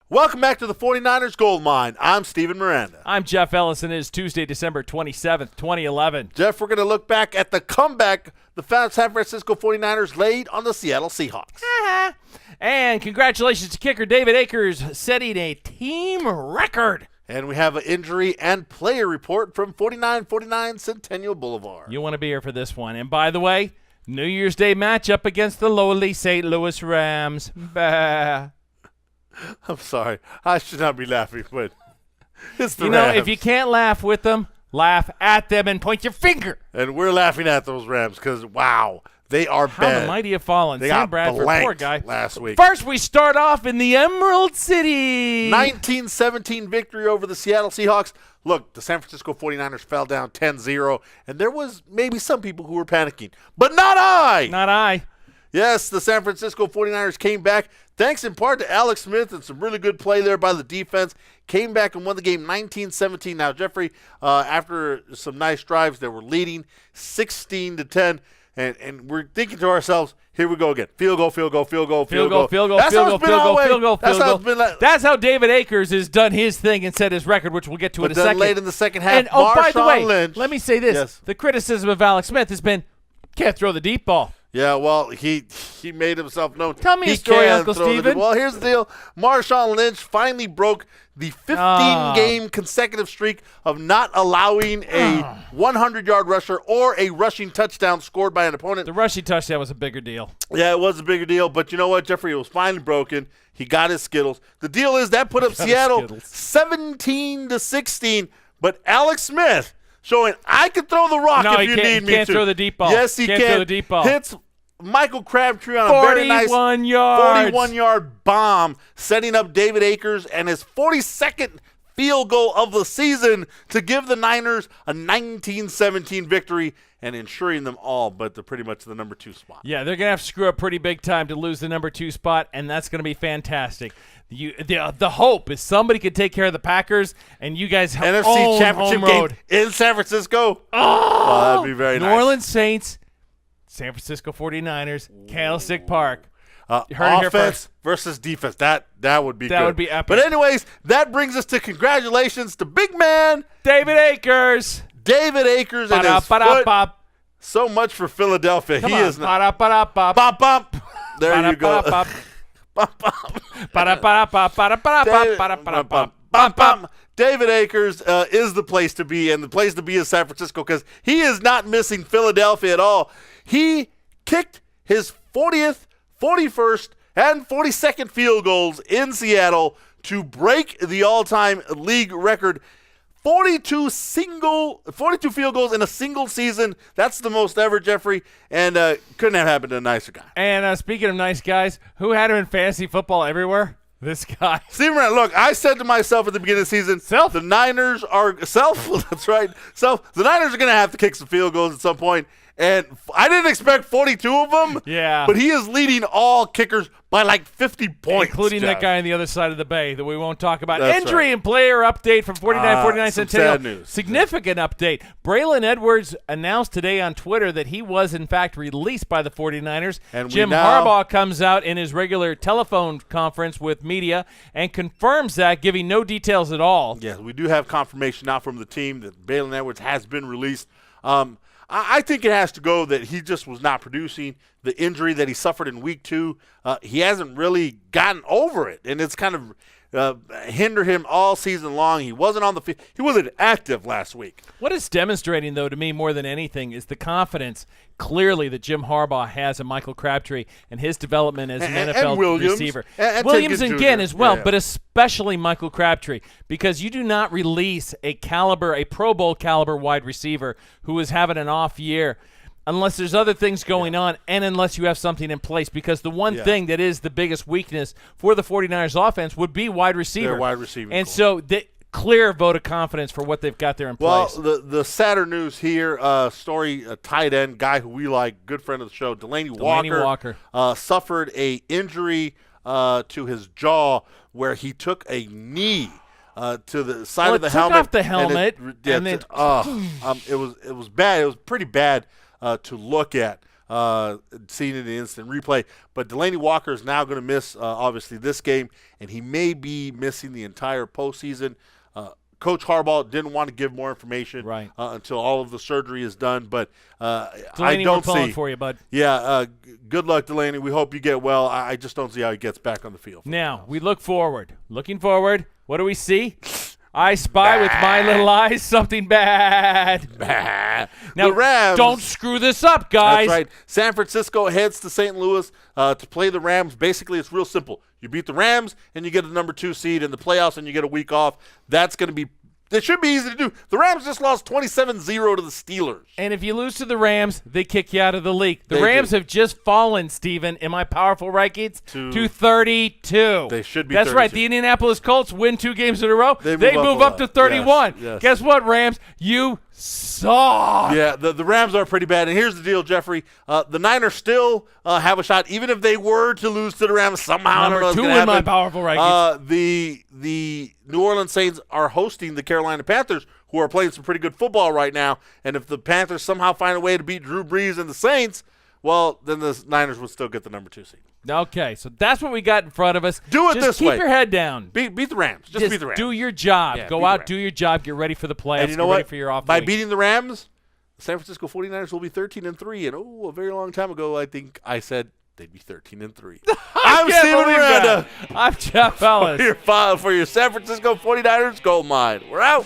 Welcome back to the 49ers Gold Mine. I'm Steven Miranda. I'm Jeff Ellis, and it is Tuesday, December 27th, 2011. Jeff, we're going to look back at the comeback the San Francisco 49ers laid on the Seattle Seahawks. And congratulations to kicker David Akers, setting a team record. And we have an injury and player report from 4949 Centennial Boulevard. You want to be here for this one. And by the way, New Year's Day matchup against the lowly St. Louis Rams. Bah. I'm sorry. I should not be laughing, but it's the Rams. You know, if you can't laugh with them, laugh at them and point your finger. And we're laughing at those Rams because, wow, they are How bad. the mighty have fallen. They Sam got Bradford, poor guy. last week. First, we start off in the Emerald City. 19-17 victory over the Seattle Seahawks. Look, the San Francisco 49ers fell down 10-0, and there was maybe some people who were panicking, but not I. Not I. Yes, the San Francisco 49ers came back, thanks in part to Alex Smith and some really good play there by the defense. Came back and won the game 19-17. Now, Jeffrey, after some nice drives, they were leading 16-10. And we're thinking to ourselves, here we go again. Field goal, field goal, field goal, field goal. That's how David Akers has done his thing and set his rerecord, which we'll get to in a second. Late in the second half, and, by the way, Lynch. Let me say this. Yes. The criticism of Alex Smith has been, can't throw the deep ball. Yeah, well, he made himself known. Tell me a story, Uncle Steven. Well, here's the deal. Marshawn Lynch finally broke the 15-game consecutive streak of not allowing a 100-yard rusher or a rushing touchdown scored by an opponent. The rushing touchdown was a bigger deal. Yeah, it was a bigger deal. But you know what, Jeffrey? It was finally broken. He got his Skittles. The deal is that put up Seattle 17-16. But Alex Smith showing I can throw the rock if you need me to. He can't throw the deep ball. Yes, he can. Can't throw the deep ball. Hits Michael Crabtree on a very nice 41-yard bomb, setting up David Akers and his 42nd field goal of the season to give the Niners a 19-17 victory and ensuring them all but pretty much the number 2 spot. Yeah, they're going to have to screw up pretty big time to lose the number 2 spot, and that's going to be fantastic. The hope is somebody could take care of the Packers, and you guys have NFC Championship game in San Francisco. Oh, that'd be very nice. New Orleans Saints, San Francisco 49ers, Candlestick Park. Offense versus defense. That would be good. That would be epic. But anyways, that brings us to congratulations to big man David Akers. David Akers and his foot. So much for Philadelphia. Come he on. is not. Bop, bop. There you go. David Akers is the place to be, and the place to be is San Francisco because he is not missing Philadelphia at all. He kicked his 40th, 41st, and 42nd field goals in Seattle to break the all-time league record. 42 field goals in a single season. That's the most ever, Jeffrey, and couldn't have happened to a nicer guy. And speaking of nice guys, who had him in fantasy football everywhere? This guy. Steven, look, I said to myself at the beginning of the season, the Niners are that's right. The Niners are going to have to kick some field goals at some point. And I didn't expect 42 of them. Yeah. But he is leading all kickers by like 50 points. Including that guy on the other side of the bay that we won't talk about. That's Injury and player update from 49 Centennial. Sad news. Significant update. Braylon Edwards announced today on Twitter that he was, in fact, released by the 49ers. And Jim Harbaugh comes out in his regular telephone conference with media and confirms that, giving no details at all. Yes, we do have confirmation now from the team that Braylon Edwards has been released. I think it has to go that he just was not producing. The injury that he suffered in week 2, he hasn't really gotten over it, and it's kind of hindered him all season long. He wasn't on the field. He wasn't active last week. What it's demonstrating, though, to me more than anything is the confidence clearly that Jim Harbaugh has in Michael Crabtree and his development as an NFL receiver. And Williams again as well, yeah. But especially Michael Crabtree, because you do not release a Pro Bowl caliber wide receiver who is having an off year unless there's other things going on and unless you have something in place, because the one thing that is the biggest weakness for the 49ers offense would be wide receiver. Their wide receiving and core. so clear vote of confidence for what they've got there in place. Well, the sadder news here, a tight end, guy who we like, good friend of the show, Delaney Walker. Suffered a injury to his jaw where he took a knee to the side of the helmet. Off the helmet. It was bad. It was pretty bad to look at. seeing it in the instant replay. But Delanie Walker is now going to miss, obviously, this game, and he may be missing the entire postseason. Coach Harbaugh didn't want to give more information until all of the surgery is done. But Delanie, I don't we're pulling see for you, bud. Yeah, good luck, Delanie. We hope you get well. I just don't see how he gets back on the field. Now, we look forward. Looking forward, what do we see? I spy with my little eyes something bad. Now, the Rams, don't screw this up, guys. That's right. San Francisco heads to St. Louis to play the Rams. Basically, it's real simple. You beat the Rams, and you get a number 2 seed in the playoffs, and you get a week off. That's going to be – it should be easy to do. The Rams just lost 27-0 to the Steelers. And if you lose to the Rams, they kick you out of the league. The Rams have just fallen, Steven, in my powerful rankings, to 32. They should be That's 32. right. The Indianapolis Colts win 2 games in a row. They move up to 31. Yes. Guess what, Rams? You suck. Yeah, the Rams are pretty bad. And here's the deal, Jeffrey. The Niners still have a shot, even if they were to lose to the Rams somehow. Number 2 in my powerful rankings. The New Orleans Saints are hosting the Carolina Panthers, who are playing some pretty good football right now. And if the Panthers somehow find a way to beat Drew Brees and the Saints, well, then the Niners would still get the number 2 seed. Okay, so that's what we got in front of us. Do it Just this keep way. Keep your head down. Beat the Rams. Just beat the Rams. Do your job. Yeah, Go out, do your job, get ready for the playoffs, and you know get what? ready for your off By week. beating the Rams, the San Francisco 49ers will be 13-3. And, a very long time ago, I think I said they'd be 13-3. I'm Steven Miranda. I'm Jeff Ellis. For your San Francisco 49ers Gold Mine. We're out.